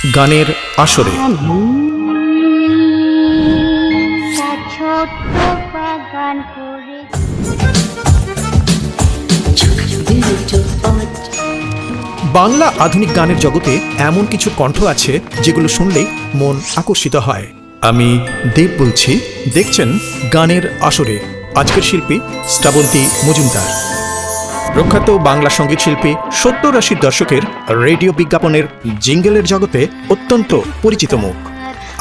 গানের আসরে। বাংলা আধুনিক গানের জগতে এমন কিছু কণ্ঠ আছে যেগুলো শুনলেই মন আকর্ষিত হয়। আমি দেব বলছি, দেখছেন গানের আসরে। আজকের শিল্পী শ্রাবন্তী মজুমদার, প্রখ্যাত বাংলা সঙ্গীত শিল্পী। ৭০-৮০ দশকের রেডিও বিজ্ঞাপনের জিঙ্গেলের জগতে অত্যন্ত পরিচিত মুখ।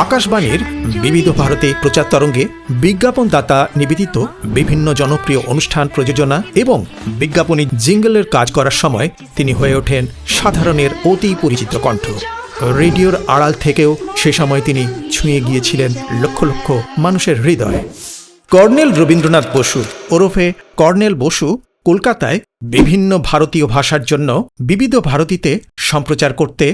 আকাশবাণীর বিবিধ ভারতে প্রচার তরঙ্গে বিজ্ঞাপনদাতা নিবেদিত বিভিন্ন জনপ্রিয় অনুষ্ঠান প্রযোজনা এবং বিজ্ঞাপনী জিঙ্গেলের কাজ করার সময় তিনি হয়ে ওঠেন সাধারণের অতি পরিচিত কণ্ঠ। রেডিওর আড়াল থেকেও সে সময় তিনি ছুঁয়ে গিয়েছিলেন লক্ষ লক্ষ মানুষের হৃদয়। কর্নেল রবীন্দ্রনাথ বসু ওরফে কর্নেল বসু কলকাতায় বিভিন্ন ভারতীয় ভাষার জন্য বিবিধ ভারতীতে সম্প্রচার করতে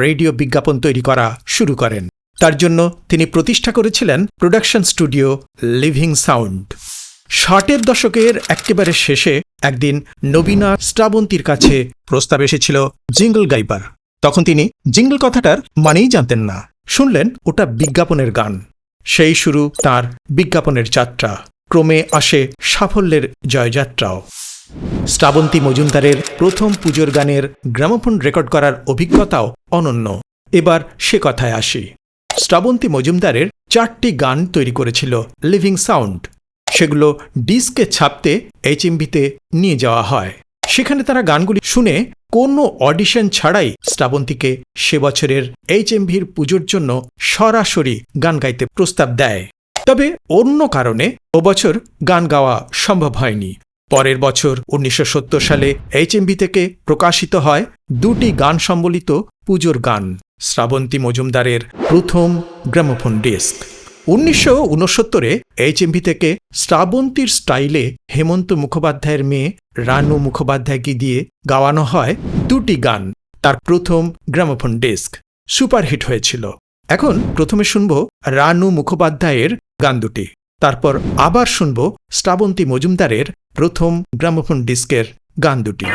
রেডিও বিজ্ঞাপন তৈরি করা শুরু করেন। তার জন্য তিনি প্রতিষ্ঠা করেছিলেন প্রোডাকশন স্টুডিও লিভিং সাউন্ড। ৬০-এর দশকের একেবারে শেষে একদিন নবীনা শ্রাবন্তীর কাছে প্রস্তাব এসেছিল জিঙ্গল গাইবার। তখন তিনি জিঙ্গল কথাটার মানেই জানতেন না, শুনলেন ওটা বিজ্ঞাপনের গান। সেই শুরু তার বিজ্ঞাপনের যাত্রা। ক্রমে আসে সাফল্যের জয়যাত্রাও। শ্রাবন্তী মজুমদারের প্রথম পুজোর গানের গ্রামোফোন রেকর্ড করার অভিজ্ঞতাও অনন্য। এবার সে কথায় আসি। শ্রাবন্তী মজুমদারের ৪টি গান তৈরি করেছিল লিভিং সাউন্ড। সেগুলো ডিস্কে ছাপতে HMV-তে নিয়ে যাওয়া হয়। সেখানে তারা গানগুলি শুনে কোনো অডিশন ছাড়াই শ্রাবন্তীকে সে বছরের HMV-র পুজোর জন্য সরাসরি গান গাইতে প্রস্তাব দেয়। তবে অন্য কারণে ও বছর গান গাওয়া সম্ভব হয়নি। পরের বছর ১৯৭০ সালে HMV থেকে প্রকাশিত হয় ২টি গান সম্বলিত পুজোর গান, শ্রাবন্তী মজুমদারের প্রথম গ্রামোফোন ডিস্ক। ১৯৬৯-এ HMV থেকে শ্রাবন্তীর স্টাইলে হেমন্ত মুখোপাধ্যায়ের মেয়ে রানু মুখোপাধ্যায়কে দিয়ে গাওয়ানো হয় ২টি গান। তার প্রথম গ্রামোফোন ডিস্ক সুপারহিট হয়েছিল। এখন প্রথমে শুনব রানু মুখোপাধ্যায়ের গান দুটি, তারপর আবার শুনব শ্রাবন্তী মজুমদারের প্রথম গ্রামোফোন ডিস্কের গান দুটি।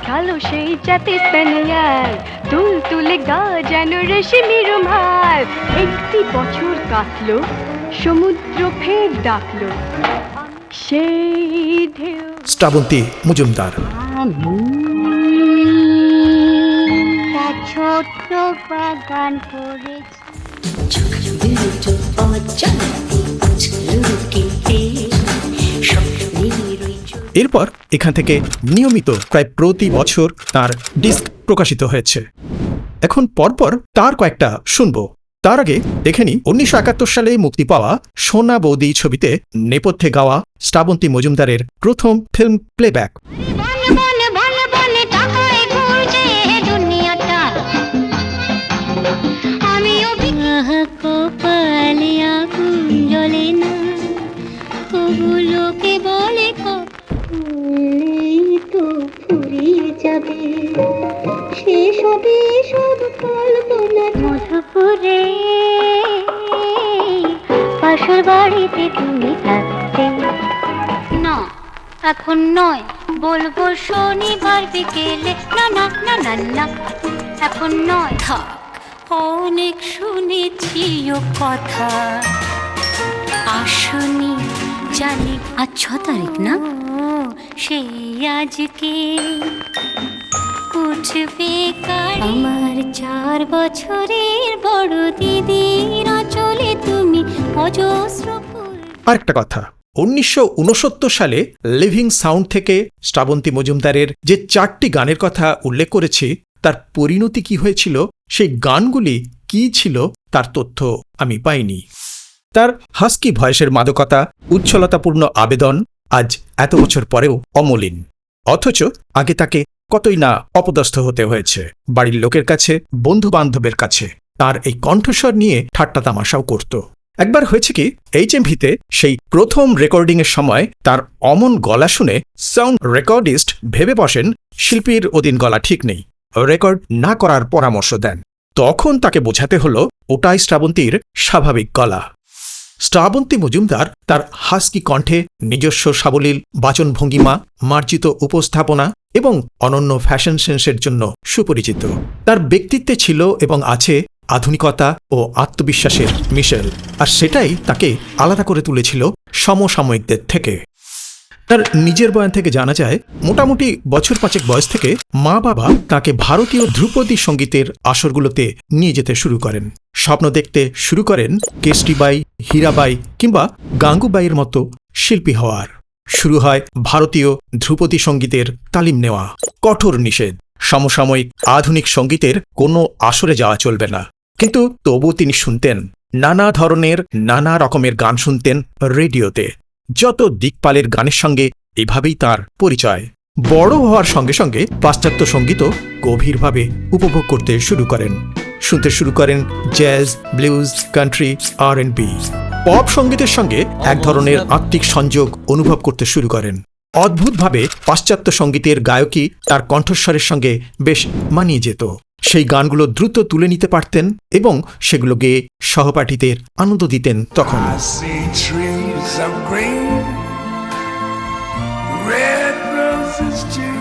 খেলো সেই জাতি তুল তুলে গা যেন রেশমি রুমাল। একটি বছর কাটলো, সমুদ্র ফের ডাকলো, সেই ঢেউ। শ্রাবন্তী মজুমদার। ছোট্ট বাগান করেছি। এরপর এখান থেকে নিয়মিত প্রায় প্রতি বছর তার ডিস্ক প্রকাশিত হয়েছে। এখন পরপর তার কয়েকটা শুনব। তার আগে দেখে নিই ১৯৭১ সালে মুক্তি পাওয়া সোনা বৌদি ছবিতে নেপথ্যে গাওয়া শ্রাবন্তী মজুমদারের প্রথম ফিল্ম প্লেব্যাক। বাড়িতে তুমি থাকতে না, এখন নয়, বলবো শনিবার বিকেলে। না না না না না, এখন নয়, থাক, অনেক শুনেছি ও কথা, আসনি জানি। আজ ৬ তারিখ না, সেই আজকে উঠবে আমার ৪ বছরের বড় দিদির চলে তুমি অজস্র। আরেকটা কথা, ১৯৬৯ সালে লিভিং সাউন্ড থেকে শ্রাবন্তী মজুমদারের যে ৪টি গানের কথা উল্লেখ করেছি, তার পরিণতি কি হয়েছিল, সেই গানগুলি কি ছিল, তার তথ্য আমি পাইনি। তার হাস্কি ভয়েসের মাদকতা, উচ্ছলতাপূর্ণ আবেদন আজ এত বছর পরেও অমলিন। অথচ আগে তাকে কতই না অপদস্থ হতে হয়েছে, বাড়ির লোকের কাছে, বন্ধু বান্ধবের কাছে। তার এই কণ্ঠস্বর নিয়ে ঠাট্টা তামাশাও করত। একবার হয়েছে কি, HMV-তে সেই প্রথম রেকর্ডিংয়ের সময় তার অমন গলা শুনে সাউন্ড রেকর্ডিস্ট ভেবে বসেন শিল্পীর ওদিন গলা ঠিক নেই, রেকর্ড না করার পরামর্শ দেন। তখন তাকে বোঝাতে হলো ওটাই শ্রাবন্তীর স্বাভাবিক গলা। শ্রাবন্তী মজুমদার তার হাস্কি কণ্ঠে, নিজস্ব সাবলীল বাচনভঙ্গিমা, মার্জিত উপস্থাপনা এবং অনন্য ফ্যাশন সেন্সের জন্য সুপরিচিত। তার ব্যক্তিত্বে ছিল এবং আছে আধুনিকতা ও আত্মবিশ্বাসের মিশেল, আর সেটাই তাকে আলাদা করে তুলেছিল সমসাময়িকদের থেকে। তার নিজের বয়ান থেকে জানা যায়, মোটামুটি বছর 5 বয়স থেকে মা বাবা তাকে ভারতীয় ধ্রুপদী সঙ্গীতের আসরগুলোতে নিয়ে যেতে শুরু করেন। স্বপ্ন দেখতে শুরু করেন কেষ্টিবাই, হীরাবাই কিংবা গাঙ্গুবাইয়ের মতো শিল্পী হওয়ার। শুরু হয় ভারতীয় ধ্রুপদী সঙ্গীতের তালিম নেওয়া। কঠোর নিষেধ, সমসাময়িক আধুনিক সঙ্গীতের কোনো আসরে যাওয়া চলবে না। কিন্তু তবু তিনি শুনতেন নানা ধরনের, নানা রকমের গান শুনতেন রেডিওতে। যত দিকপালের গানের সঙ্গে এভাবেই তার পরিচয়। বড় হওয়ার সঙ্গে সঙ্গে পাশ্চাত্য সঙ্গীতও গভীরভাবে উপভোগ করতে শুরু করেন। শুনতে শুরু করেন jazz, blues, country, R&B। Pop সঙ্গীতের সঙ্গে এক ধরনের আত্মিক সংযোগ অনুভব করতে শুরু করেন। অদ্ভুতভাবে পাশ্চাত্য সঙ্গীতের গায়কী তার কণ্ঠস্বরের সঙ্গে বেশ মানিয়ে যেত। সেই গানগুলো দ্রুত তুলে নিতে পারতেন এবং সেগুলো গেয়ে সহপাঠীদের আনন্দ দিতেন। তখন I see trees of green, red roses too.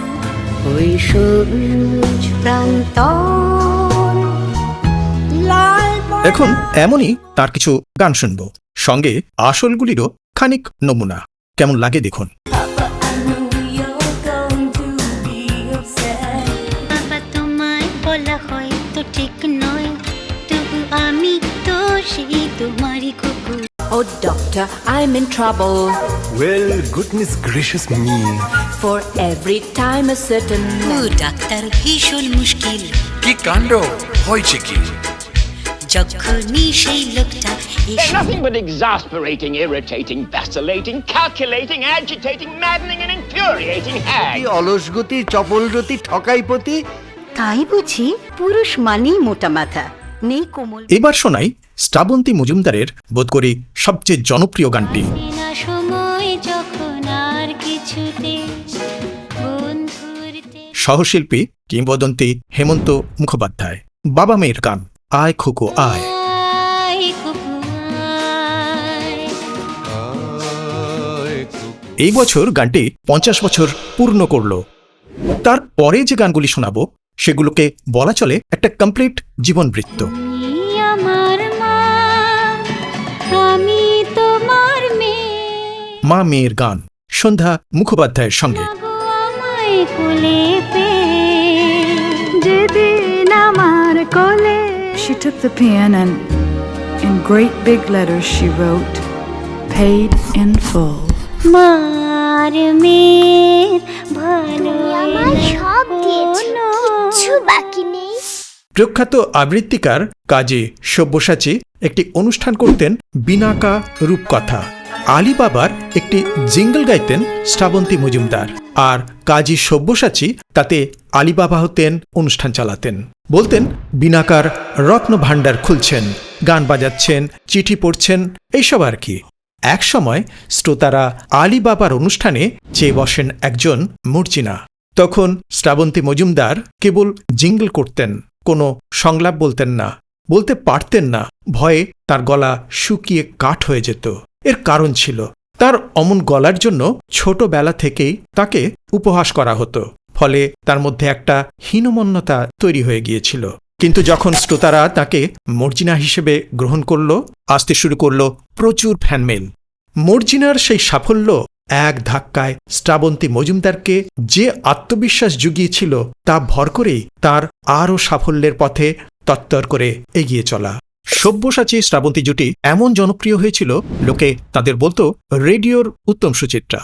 ওই সবুজ প্রান্তর লাল এখন এমনই তার কিছু গান শুনব, সঙ্গে আসলগুলিরও খানিক নমুনা। কেমন লাগে দেখুন। বাবা তোমায় বলা হয়তো ঠিক নয়, তবু আমি তো সেই তোমারই কুকুর। Oh, doctor, I'm in trouble. Well, goodness gracious me. For every time a certain ও ডাক্তার ভীষণ মুশকিল, কি কাণ্ড হয়েছে কি? যখনই সেই লোকটা They're এসে nothing but exasperating, irritating, vacillating, calculating, agitating, maddening, and infuriating hag. অলসগতি, চপলরতি, ঠকাইপতি। তাই বুঝি পুরুষ মানেই মোটা মাথা, নেই কোমল। এবার শোনাই শ্রাবন্তী মজুমদারের বোধ করি সবচেয়ে জনপ্রিয় গানটি। না সময় যখন আর কিছুতে বন্ধুরতে সহশিল্পী কিংবদন্তি হেমন্ত মুখোপাধ্যায়। বাবা মেয়ের গান, আয় খোকো আয়। আয় কুকুর আয়। এই বছর গানটি 50 বছর পূর্ণ করল। তার পরে যে গানগুলি শোনাবো সেগুলোকে বলা চলে একটা কমপ্লিট জীবনবৃত্ত। তুমি আমার মা, আমি তোমার মেয়ে, মা মেয়ের গান, সন্ধ্যা মুখোপাধ্যায়ের সঙ্গে। গো আমায় কোলে পেয়ে যেদিন আমার কোলে। She took the pen and in great big letters she wrote, paid in full. মার মেয়ের ভালো আমার সব দিয়েছো, কিচ্ছু বাকি নেই। প্রখ্যাত আবৃত্তিকার কাজী সব্যসাচী একটি অনুষ্ঠান করতেন বিনাকা রূপকথা। আলিবাবার একটি জিঙ্গল গাইতেন শ্রাবন্তী মজুমদার, আর কাজী সব্যসাচী তাতে আলিবাবা হতেন, অনুষ্ঠান চালাতেন। বলতেন বিনাকার রত্ন ভাণ্ডার খুলছেন, গান বাজাচ্ছেন, চিঠি পড়ছেন, এইসব আর কি। এক সময় শ্রোতারা আলিবাবার অনুষ্ঠানে চেয়ে বসেন একজন মর্জিনা। তখন শ্রাবন্তী মজুমদার কেবল জিঙ্গল করতেন, কোনো সংলাপ বলতেন না, বলতে পারতেন না, ভয়ে তার গলা শুকিয়ে কাঠ হয়ে যেত। এর কারণ ছিল তার অমন গলার জন্য ছোটবেলা থেকেই তাকে উপহাস করা হতো, ফলে তার মধ্যে একটা হীনমন্যতা তৈরি হয়ে গিয়েছিল। কিন্তু যখন শ্রোতারা তাকে মর্জিনা হিসেবে গ্রহণ করল, আসতে শুরু করল প্রচুর ফ্যানমেল। মর্জিনার সেই সাফল্য এক ধাক্কায় শ্রাবন্তী মজুমদারকে যে আত্মবিশ্বাস জুগিয়েছিল তা ভর করেই তার আরও সাফল্যের পথে তত্তর করে এগিয়ে চলা। সব্যসাচী শ্রাবন্তী জুটি এমন জনপ্রিয় হয়েছিল, লোকে তাদের বলতো রেডিওর উত্তম সুচিত্রা।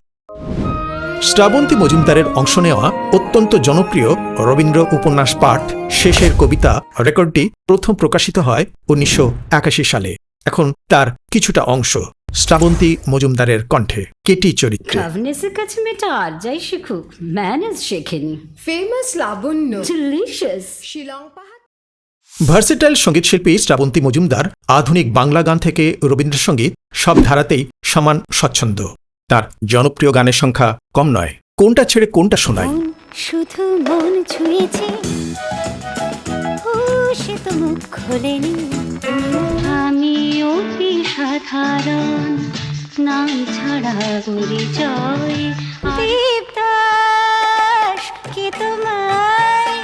শ্রাবন্তী মজুমদারের অংশ নেওয়া অত্যন্ত জনপ্রিয় রবীন্দ্র উপন্যাস পাঠ শেষের কবিতা রেকর্ডটি প্রথম প্রকাশিত হয় 1981 সালে। এখন তার কিছুটা অংশ শ্রাবন্তী মজুমদারের কণ্ঠে কেটি চরিত্রে। কাভনেসের কাছে মেয়েটা আর যাই শিখুক, ম্যানেজ শেখেনি। famous লাবণ্য ডিলিশিয়াস। শিলং পাহাড়। ভার্সেটাইল সঙ্গীতশিল্পী শ্রাবন্তী মজুমদার আধুনিক বাংলা গান থেকে রবীন্দ্রসঙ্গীত সব ধারাতেই সমান স্বচ্ছন্দ। তার জনপ্রিয় গানের সংখ্যা কম নয়। কোনটা ছেড়ে কোনটা শোনায়? মন শুধু মন ছুঁয়েছে, ও সে তো মুখ খোলেনি। আমি অতি সাধারণ, নাম ছাড়া পরিচয়। দেবদাস কে তোমায়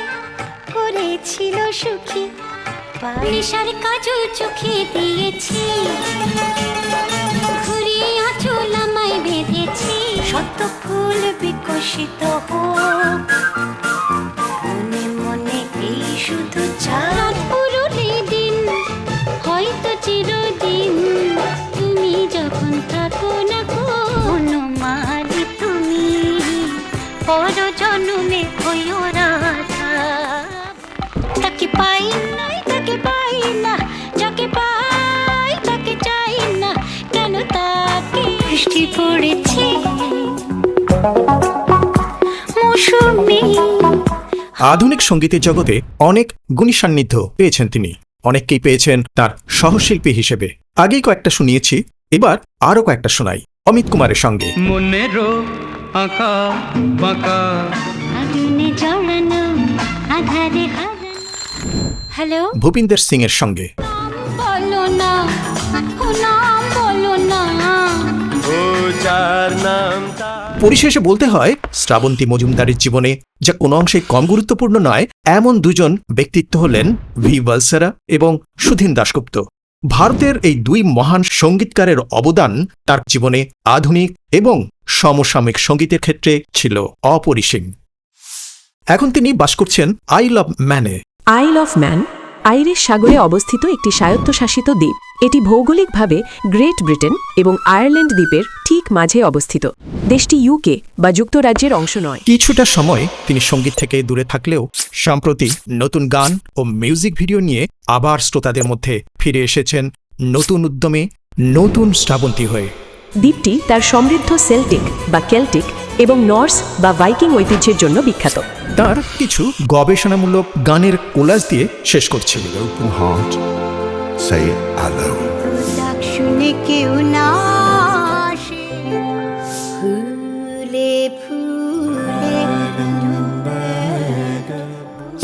করেছিল সুখী, নেশার কাজল চোখে দিয়েছি, ঘুরিয়ে আঁচল আমায় বেঁধেছি। শত ফুল বিকশিত হোক মনে মনে, এই শুধু চাঁদ পুরোলে দিন, হয়তো চিরদিন তুমি যখন থাকো না গো বনমালী, তুমি পর জন্মে হইও রাধা। তাকে পাই নাই, তাকে পাই না, যাকে পাই তাকে চাই না, কেন তাকে বৃষ্টি পড়েছে মৌসুমে। আধুনিক সঙ্গীতের জগতে অনেক গুণী সান্নিধ্য পেয়েছেন তিনি, অনেককেই পেয়েছেন তার সহশিল্পী হিসেবে। আগেই কয়েকটা শুনিয়েছি, এবার আরো কয়েকটা শোনাই অমিত কুমারের সঙ্গে। মনেরও আঁকা বাঁকা আগুনে জড়ানো আধারে হারানো। হ্যালো, ভূপিন্দর সিং এর সঙ্গে। বলো না, ও নাম বলো না। পরিশেষে বলতে হয়, শ্রাবন্তী মজুমদারের জীবনে যা কোনো অংশে কম গুরুত্বপূর্ণ নয়, এমন দুজন ব্যক্তিত্ব হলেন ভি ভালসেরা এবং সুধীন দাশগুপ্ত। ভারতের এই দুই মহান সঙ্গীতকারের অবদান তার জীবনে আধুনিক এবং সমসাময়িক সঙ্গীতের ক্ষেত্রে ছিল অপরিসীম। এখন তিনি বাস করছেন আইল অব ম্যানে। আইল অফ ম্যান আইরিশ সাগরে অবস্থিত একটি স্বায়ত্তশাসিত দ্বীপ। এটি ভৌগোলিকভাবে গ্রেট ব্রিটেন এবং আয়ারল্যান্ড দ্বীপের ঠিক মাঝে অবস্থিত। দেশটি ইউকে বা যুক্তরাজ্যের অংশ নয়। কিছুটা সময় তিনি সঙ্গীত থেকে দূরে থাকলেও সম্প্রতি নতুন গান ও মিউজিক ভিডিও নিয়ে আবার শ্রোতাদের মধ্যে ফিরে এসেছেন নতুন উদ্যমে, নতুন শ্রাবন্তী হয়ে। দ্বীপটি তার সমৃদ্ধ সেল্টিক বা কেল্টিক এবং নর্স বা ভাইকিং ঐতিহ্যের জন্য বিখ্যাত। তার কিছু গবেষণামূলক গানের কোলাজ দিয়ে শেষ করছি। ডাক শুনে কেউ না আসে, ফুলে ফুলে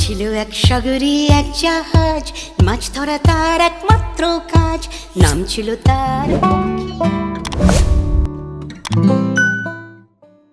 ছিল এক সাগরে এক জাহাজ, মাছ ধরা তার একমাত্র কাজ, নাম ছিল তার